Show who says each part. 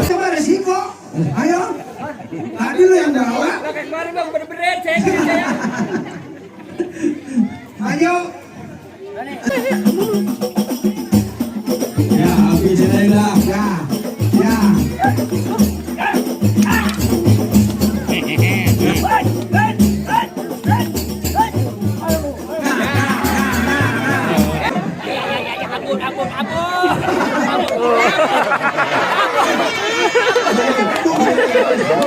Speaker 1: Coba resiko, ayo. Tadi lu yang bawa.
Speaker 2: Kemarin bang bener-bener saya.
Speaker 1: Ayo. Ya, api jelela. Ya, ya.
Speaker 2: Ampun.